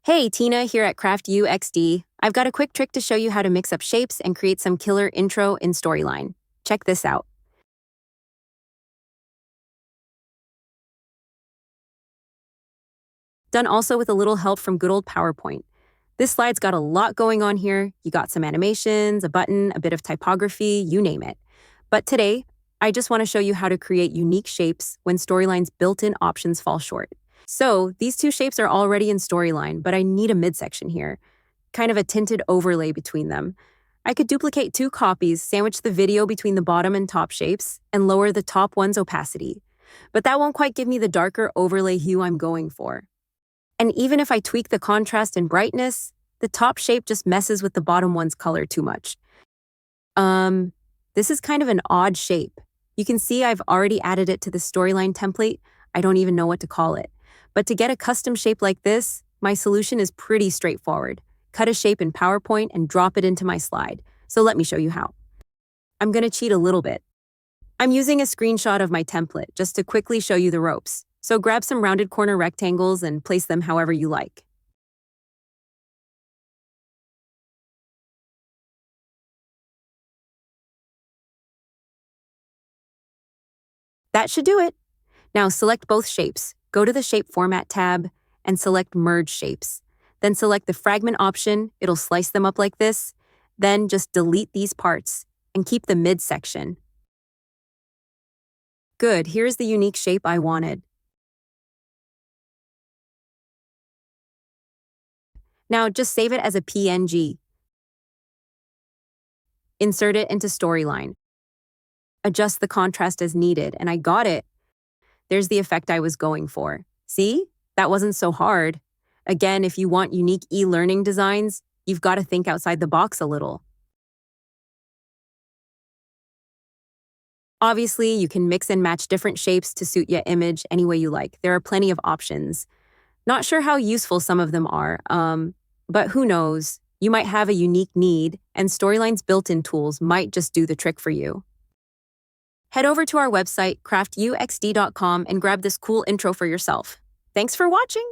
Hey, Tina here at Craft UXD. I've got a quick trick to show you how to mix up shapes and create some killer intro in Storyline. Check this out. Done also with a little help from good old PowerPoint. This slide's got a lot going on here. You got some animations, a button, a bit of typography, you name it. But today, I just want to show you how to create unique shapes when Storyline's built-in options fall short. So these two shapes are already in Storyline, but I need a midsection here, kind of a tinted overlay between them. I could duplicate two copies, sandwich the video between the bottom and top shapes, and lower the top one's opacity. But that won't quite give me the darker overlay hue I'm going for. And even if I tweak the contrast and brightness, the top shape just messes with the bottom one's color too much. This is kind of an odd shape. You can see I've already added it to the Storyline template. I don't even know what to call it. But to get a custom shape like this, my solution is pretty straightforward. Cut a shape in PowerPoint and drop it into my slide. So let me show you how. I'm going to cheat a little bit. I'm using a screenshot of my template just to quickly show you the ropes. So grab some rounded corner rectangles and place them however you like. That should do it. Now select both shapes. Go to the Shape Format tab and select Merge Shapes. Then select the fragment option. It'll slice them up like this. Then just delete these parts and keep the midsection. Good, here's the unique shape I wanted. Now just save it as a PNG. Insert it into Storyline. Adjust the contrast as needed, and I got it. There's the effect I was going for. See? That wasn't so hard. Again, if you want unique e-learning designs, you've got to think outside the box a little. Obviously, you can mix and match different shapes to suit your image any way you like. There are plenty of options. Not sure how useful some of them are, but who knows? You might have a unique need, and Storyline's built-in tools might just do the trick for you. Head over to our website, craftuxd.com, and grab this cool intro for yourself. Thanks for watching!